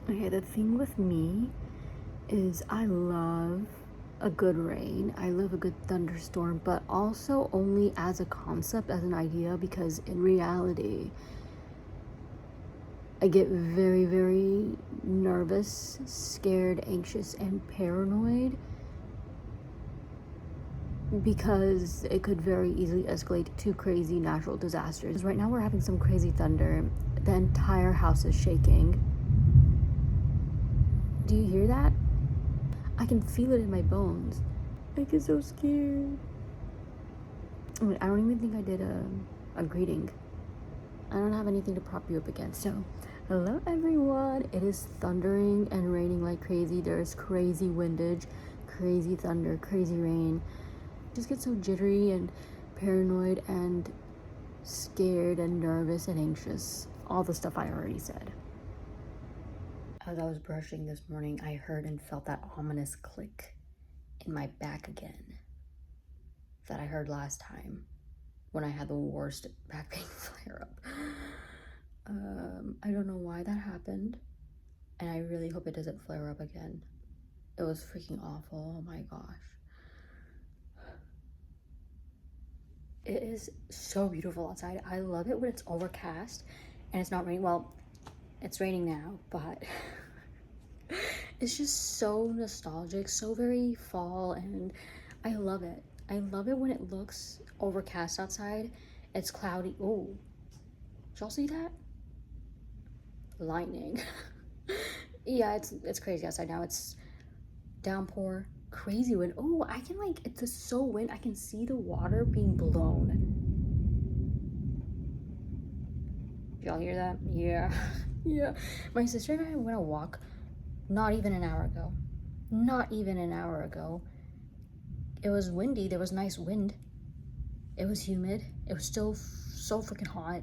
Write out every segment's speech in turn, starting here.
Okay, the thing with me is I love a good rain. I love a good thunderstorm, but also only as a concept, as an idea, because in reality, I get very, very nervous, scared, anxious, and paranoid because it could very easily escalate to crazy natural disasters. Right now, we're having some crazy thunder. The entire house is shaking. Do you hear that? I can feel it in my bones. I get so scared. I don't even think I did a greeting. I don't have anything to prop you up against. So, hello everyone. It is thundering and raining like crazy. There's crazy windage, crazy thunder, crazy rain. Just get so jittery and paranoid and scared and nervous and anxious. All the stuff I already said. As I was brushing this morning, I heard and felt that ominous click in my back again that I heard last time when I had the worst back pain flare up. I don't know why that happened, and I really hope it doesn't flare up again. It was freaking awful. Oh my gosh. It is so beautiful outside. I love it when it's overcast and it's not raining. Well, it's raining now, but it's just so nostalgic, so very fall, and I love it. I love it when it looks overcast outside. It's cloudy. Oh, did y'all see that? Lightning. Yeah, it's crazy outside now. It's downpour, crazy wind. Oh, I can like, it's so wind. I can see the water being blown. Did y'all hear that? Yeah. Yeah. My sister and I went a walk not even an hour ago. Not even an hour ago. It was windy. There was nice wind. It was humid. It was still so freaking hot.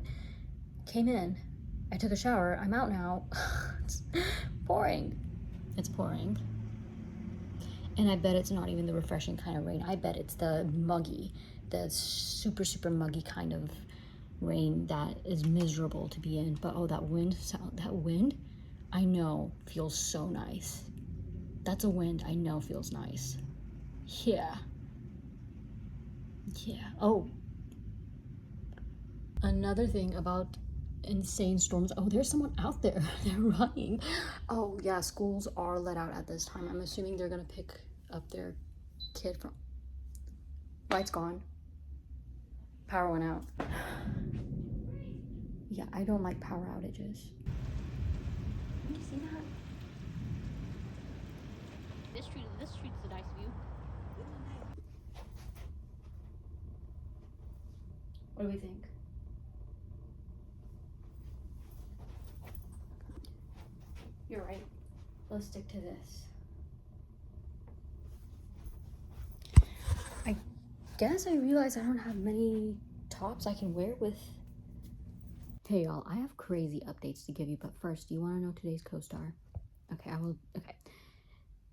Came in. I took a shower. I'm out now. It's pouring. It's pouring. And I bet it's not even the refreshing kind of rain. I bet it's the muggy, the super, super muggy kind of rain that is miserable to be in. But oh, that wind sound, that wind, I know feels so nice. That's a wind I know feels nice. Yeah. Yeah. Oh, another thing about insane storms. Oh, there's someone out there. They're running. Oh, yeah, schools are let out at this time. I'm assuming they're gonna pick up their kid from. Lights gone. Power went out. Yeah, I don't like power outages. Did you see that? This street's a nice view. What do we think? You're right. Let's stick to this. I guess I realize I don't have many tops I can wear with. Hey y'all, I have crazy updates to give you, but first, do you want to know today's co-star? Okay, I will. Okay.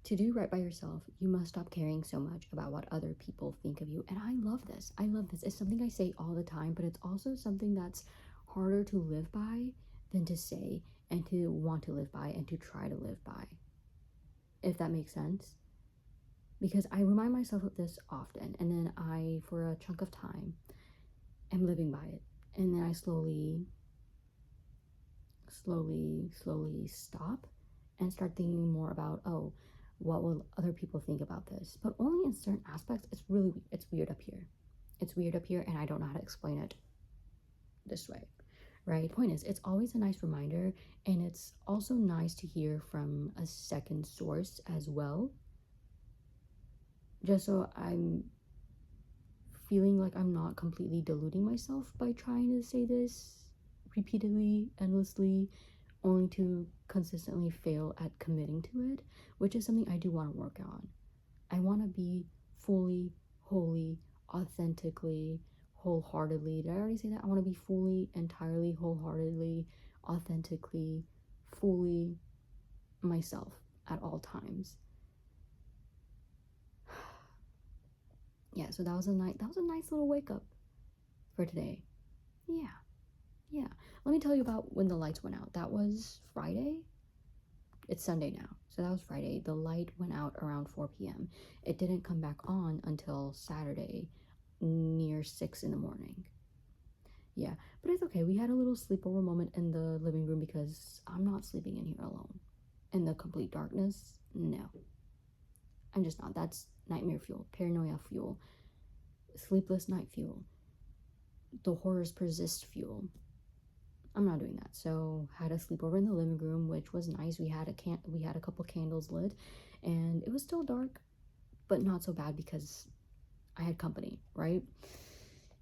To do right by yourself, you must stop caring so much about what other people think of you. And I love this. I love this. It's something I say all the time, but it's also something that's harder to live by than to say and to want to live by and to try to live by. If that makes sense. Because I remind myself of this often, and then I, for a chunk of time, am living by it. And then I slowly stop and start thinking more about, oh, what will other people think about this? But only in certain aspects. It's weird up here. It's weird up here, and I don't know how to explain it this way, right? Point is, it's always a nice reminder, and it's also nice to hear from a second source as well, just so I'm feeling like I'm not completely deluding myself by trying to say this repeatedly, endlessly, only to consistently fail at committing to it, which is something I do want to work on. I want to be fully, wholly, authentically, wholeheartedly. Did I already say that? I want to be fully, entirely, wholeheartedly, authentically, fully myself at all times. Yeah, so that was a nice little wake up for today. Yeah. Let me tell you about when the lights went out. That was Friday. It's Sunday now, so that was Friday. The light went out around 4 p.m. It didn't come back on until Saturday near 6 in the morning. Yeah, but it's okay. We had a little sleepover moment in the living room because I'm not sleeping in here alone. In the complete darkness, no. I'm just not. That's nightmare fuel, paranoia fuel, sleepless night fuel, the horrors persist fuel. I'm not doing that. So had a sleepover in the living room, which was nice. We had a couple candles lit, and it was still dark, but not so bad because I had company, right?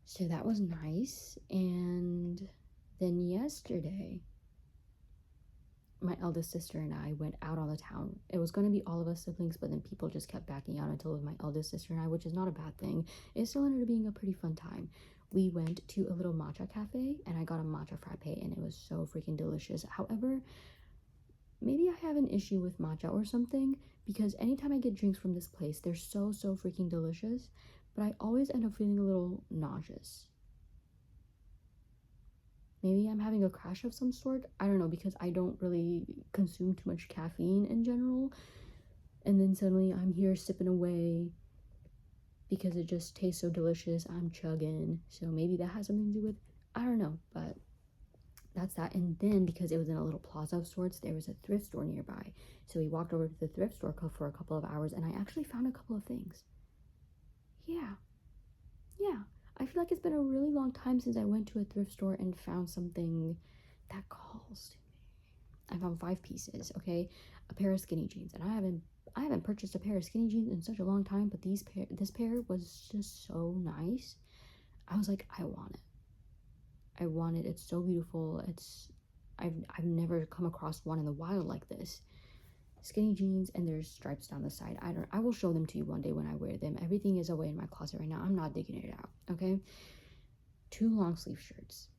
So that was nice. And then yesterday, my eldest sister and I went out on the town. It was going to be all of us siblings, but then people just kept backing out until it was my eldest sister and I, which is not a bad thing. It still ended up being a pretty fun time. We went to a little matcha cafe and I got a matcha frappe and it was so freaking delicious. However, maybe I have an issue with matcha or something, because anytime I get drinks from this place, they're so freaking delicious, but I always end up feeling a little nauseous. Maybe I'm having a crash of some sort. I don't know, because I don't really consume too much caffeine in general. And then suddenly I'm here sipping away because it just tastes so delicious. I'm chugging. So maybe that has something to do with, I don't know, but that's that. And then because it was in a little plaza of sorts, there was a thrift store nearby. So we walked over to the thrift store for a couple of hours and I actually found a couple of things. Yeah. I feel like it's been a really long time since I went to a thrift store and found something that calls to me. I found 5 pieces, okay? A pair of skinny jeans, and I haven't purchased a pair of skinny jeans in such a long time, but this pair was just so nice. I was like, I want it. It's so beautiful. I've never come across one in the wild like this. Skinny jeans, and there's stripes down the side. I will show them to you one day when I wear them. Everything is away in my closet right now. I'm not digging it out, okay? 2 long sleeve shirts,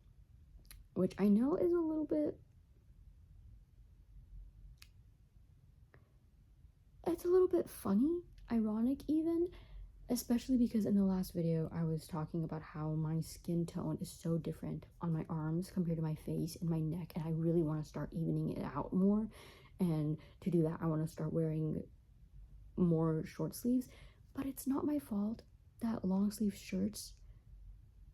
which I know is a little bit, it's a little bit funny, ironic even, especially because in the last video I was talking about how my skin tone is so different on my arms compared to my face and my neck, and I really want to start evening it out more. And to do that, I want to start wearing more short sleeves. But it's not my fault that long sleeve shirts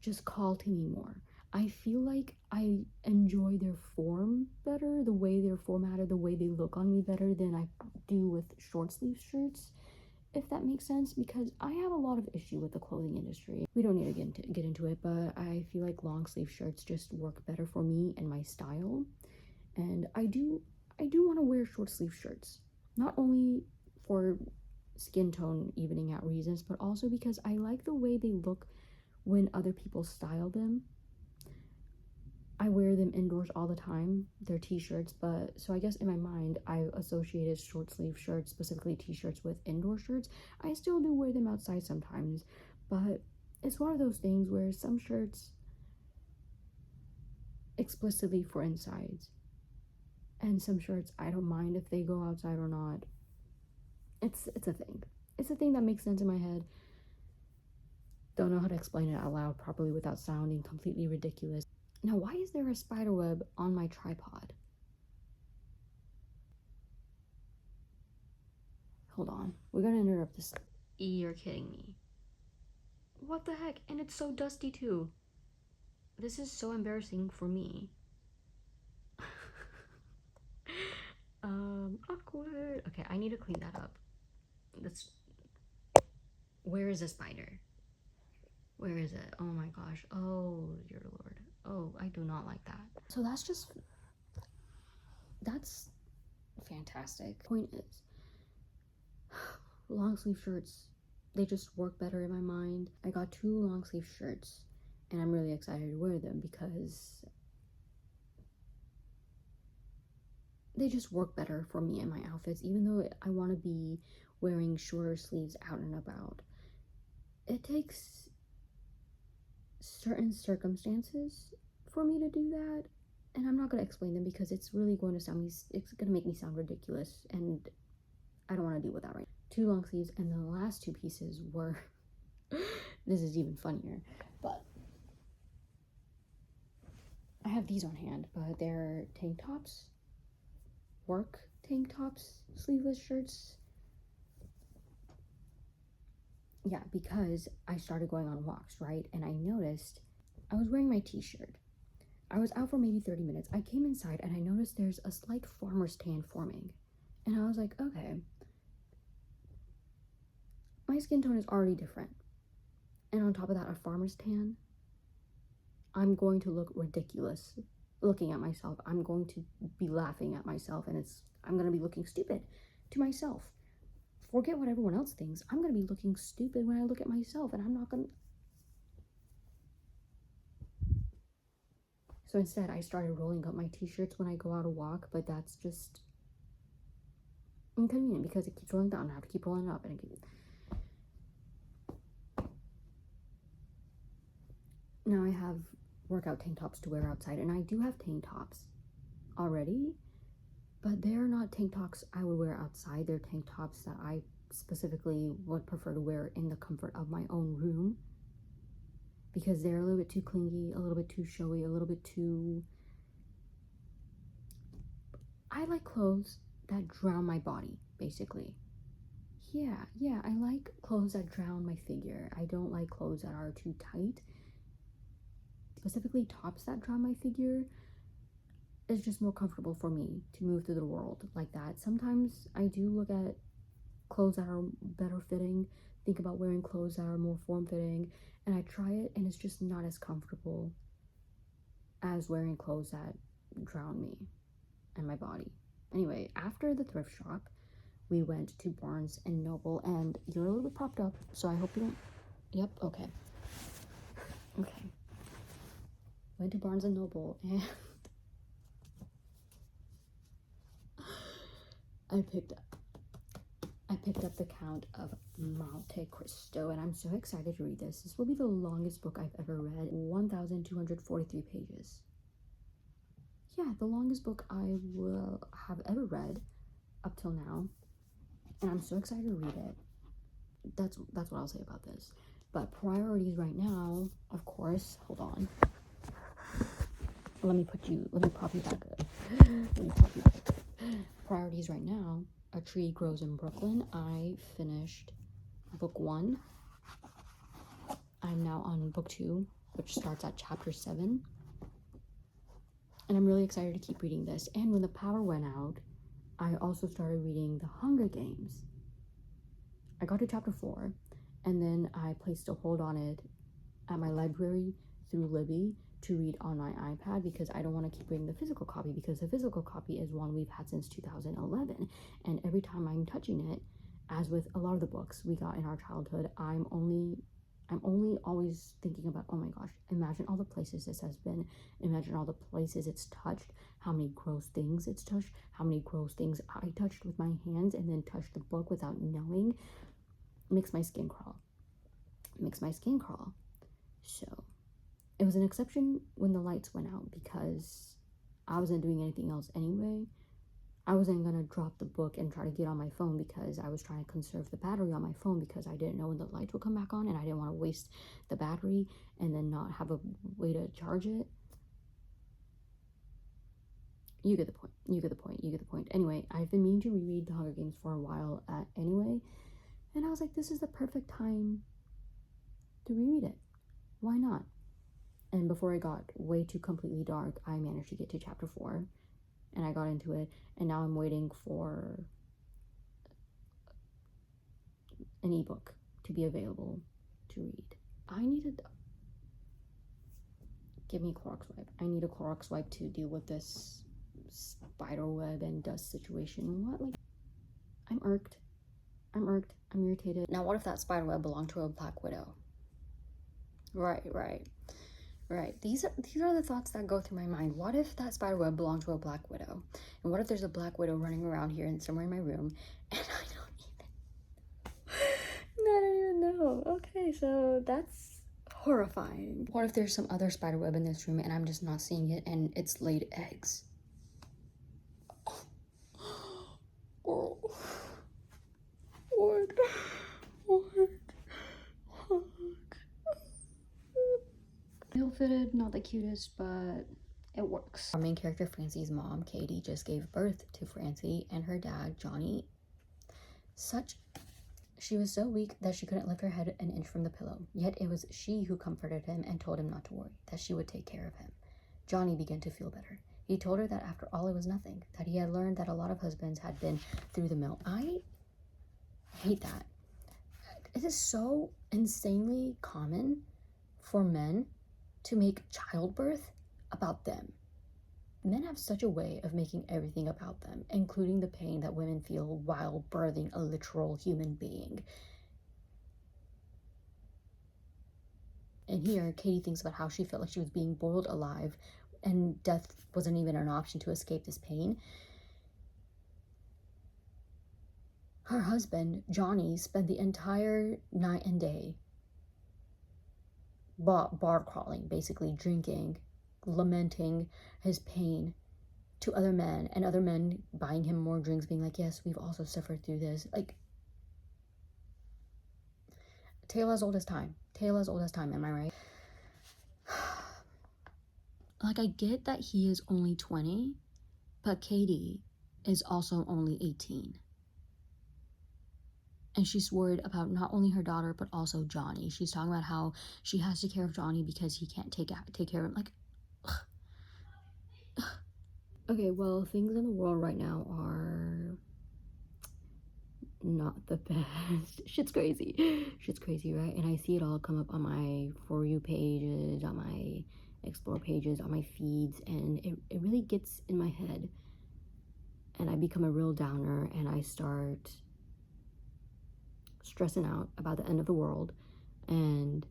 just call to me more. I feel like I enjoy their form better, the way they're formatted, the way they look on me better than I do with short sleeve shirts, if that makes sense, because I have a lot of issue with the clothing industry. We don't need to get into it, but I feel like long sleeve shirts just work better for me and my style. And I do want to wear short sleeve shirts, not only for skin tone evening out reasons, but also because I like the way they look when other people style them. I wear them indoors all the time. They're t-shirts, but so I guess in my mind I associated short sleeve shirts, specifically t-shirts, with indoor shirts. I still do wear them outside sometimes, but it's one of those things where some shirts explicitly for insides, and some shirts I don't mind if they go outside or not. It's a thing. It's a thing that makes sense in my head. Don't know how to explain it out loud properly without sounding completely ridiculous. Now, why is there a spider web on my tripod? Hold on. We're gonna interrupt this. You're kidding me. What the heck? And it's so dusty too. This is so embarrassing for me. Awkward. Okay, I need to clean that up. Where is the spider? Where is it? Oh my gosh. Oh, dear Lord. Oh, I do not like that. So that's fantastic. Point is, long sleeve shirts, they just work better in my mind. I got 2 long sleeve shirts and I'm really excited to wear them because they just work better for me and my outfits, even though I want to be wearing shorter sleeves out and about. It takes certain circumstances for me to do that, and I'm not going to explain them because it's really going to make me sound ridiculous, and I don't want to deal with that right now. 2 long sleeves, and the last 2 pieces were this is even funnier, but I have these on hand, but they're tank tops, work tank tops, sleeveless shirts. Yeah, because I started going on walks, right? And I noticed I was wearing my t-shirt. I was out for maybe 30 minutes. I came inside and I noticed there's a slight farmer's tan forming. And I was like, okay, my skin tone is already different. And on top of that, a farmer's tan, I'm going to look ridiculous looking at myself. I'm going to be laughing at myself, and I'm going to be looking stupid to myself. Forget what everyone else thinks. I'm going to be looking stupid when I look at myself, and I'm not going to. So instead, I started rolling up my t-shirts when I go out to walk, but that's just inconvenient because it keeps rolling down. I have to keep rolling it up, and it keeps... Now I have workout tank tops to wear outside, and I do have tank tops already, but they're not tank tops I would wear outside. They're tank tops that I specifically would prefer to wear in the comfort of my own room, because they're a little bit too clingy, a little bit too showy, a little bit too... I like clothes that drown my body, basically. Yeah, I like clothes that drown my figure. I don't like clothes that are too tight. Specifically, tops that drown my figure is just more comfortable for me to move through the world like that. Sometimes I do look at clothes that are better fitting, think about wearing clothes that are more form-fitting, and I try it, and it's just not as comfortable as wearing clothes that drown me and my body. Anyway, after the thrift shop, we went to Barnes and Noble, and you're a little bit propped up, so I hope you don't... Yep, okay. Went to Barnes and Noble, and I picked up the Count of Monte Cristo, and I'm so excited to read this. This will be the longest book I've ever read, 1,243 pages. Yeah, the longest book I will have ever read up till now, and I'm so excited to read it. That's what I'll say about this. But priorities right now, of course, hold on. Let me prop you back up. Priorities right now, A Tree Grows in Brooklyn. I finished book 1. I'm now on book 2, which starts at chapter 7. And I'm really excited to keep reading this. And when the power went out, I also started reading The Hunger Games. I got to chapter 4, and then I placed a hold on it at my library through Libby to read on my iPad, because I don't want to keep reading the physical copy, because the physical copy is one we've had since 2011, and every time I'm touching it, as with a lot of the books we got in our childhood, I'm only always thinking about, oh my gosh, imagine all the places this has been, imagine all the places it's touched, how many gross things it's touched, how many gross things I touched with my hands and then touched the book without knowing. It makes my skin crawl. So it was an exception when the lights went out, because I wasn't doing anything else anyway. I wasn't gonna drop the book and try to get on my phone, because I was trying to conserve the battery on my phone, because I didn't know when the lights would come back on, and I didn't want to waste the battery and then not have a way to charge it. You get the point. Anyway, I've been meaning to reread The Hunger Games for a while anyway, and I was like, this is the perfect time to reread it. Why not? And before it got way too completely dark, I managed to get to chapter 4, and I got into it, and now I'm waiting for an ebook to be available to read. Give me a Clorox wipe. I need a Clorox wipe to deal with this spider web and dust situation. What? Like, I'm irked. I'm irritated. Now, what if that spider web belonged to a Black Widow? Right. These are the thoughts that go through my mind. What if that spider web belonged to a Black Widow? And what if there's a Black Widow running around here and somewhere in my room, and I don't even know. Okay, so that's horrifying. What if there's some other spider web in this room and I'm just not seeing it, and it's laid eggs? Oh. What? Ill-fitted, not the cutest, but It works. Our main character, Francie's mom, Katie, just gave birth to Francie, and her dad, Johnny, she was so weak that she couldn't lift her head an inch from the pillow. Yet it was she who comforted him and told him not to worry, that she would take care of him. Johnny began to feel better. He told her that after all it was nothing, that he had learned that a lot of husbands had been through the mill. I hate that. It is so insanely common for men to make childbirth about them. Men have such a way of making everything about them, including the pain that women feel while birthing a literal human being. And here, Katie thinks about how she felt like she was being boiled alive and death wasn't even an option to escape this pain. Her husband, Johnny, spent the entire night and day bar crawling, basically drinking, lamenting his pain to other men, and other men buying him more drinks, being like, yes, we've also suffered through this. Like, tale as old as time. Tale as old as time, am I right? Like, I get that he is only 20, but Katie is also only 18. And she's worried about not only her daughter, but also Johnny. She's talking about how she has to take care of Johnny because he can't take care of him. Like, okay, well, things in the world right now are not the best. Shit's crazy. Shit's crazy, right? And I see it all come up on my For You pages, on my Explore pages, on my feeds, and it really gets in my head. And I become a real downer, and I start stressing out about the end of the world and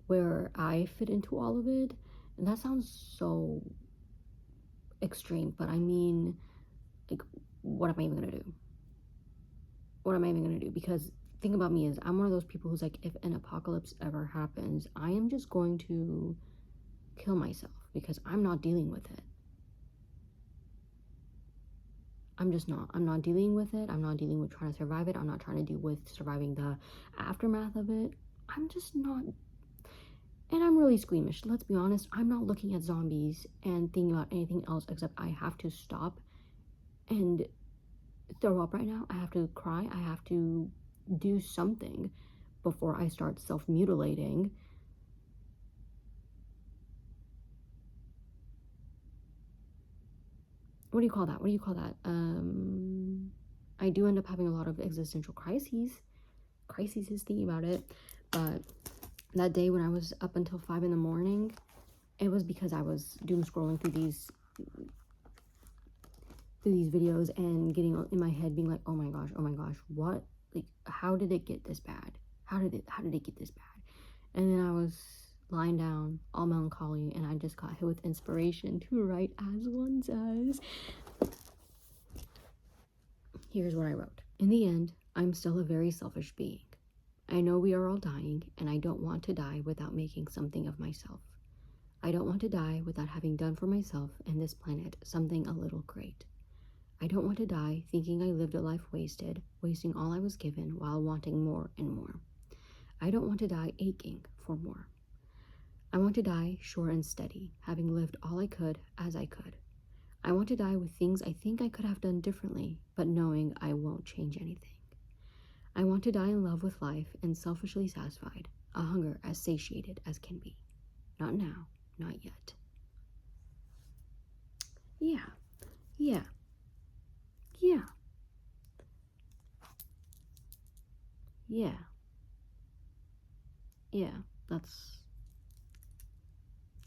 where I fit into all of it. And that sounds so extreme, but I mean, like, what am I even gonna do? What am I even gonna do? Because thing about me is I'm one of those people who's like, if an apocalypse ever happens, I am just going to kill myself because I'm not dealing with it. I'm just not. I'm not dealing with it. I'm not dealing with trying to survive it. I'm not trying to deal with surviving the aftermath of it. I'm just not. And I'm really squeamish. Let's be honest. I'm not looking at zombies and thinking about anything else except I have to stop and throw up right now. I have to cry. I have to do something before I start self-mutilating. What do you call that? What do you call that? I do end up having a lot of existential crises. Crises is thinking about it. But that day when I was up until 5 in the morning, it was because I was doom scrolling through these videos and getting in my head being like, oh my gosh, what? Like, how did it get this bad? How did it get this bad? And then I was lying down, all melancholy, and I just got hit with inspiration to write as one does. Here's what I wrote. In the end, I'm still a very selfish being. I know we are all dying, and I don't want to die without making something of myself. I don't want to die without having done for myself and this planet something a little great. I don't want to die thinking I lived a life wasted, wasting all I was given while wanting more and more. I don't want to die aching for more. I want to die sure and steady, having lived all I could as I could. I want to die with things I think I could have done differently, but knowing I won't change anything. I want to die in love with life and selfishly satisfied, a hunger as satiated as can be. Not now, not yet. Yeah.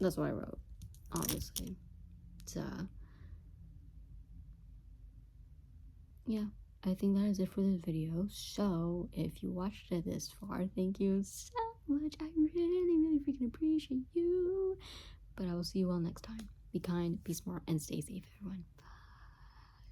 That's what I wrote, obviously. It's yeah, I think that is it for this video. So if you watched it this far, thank you so much. I really freaking appreciate you. But I will see you all next time. Be kind, be smart, and stay safe, everyone.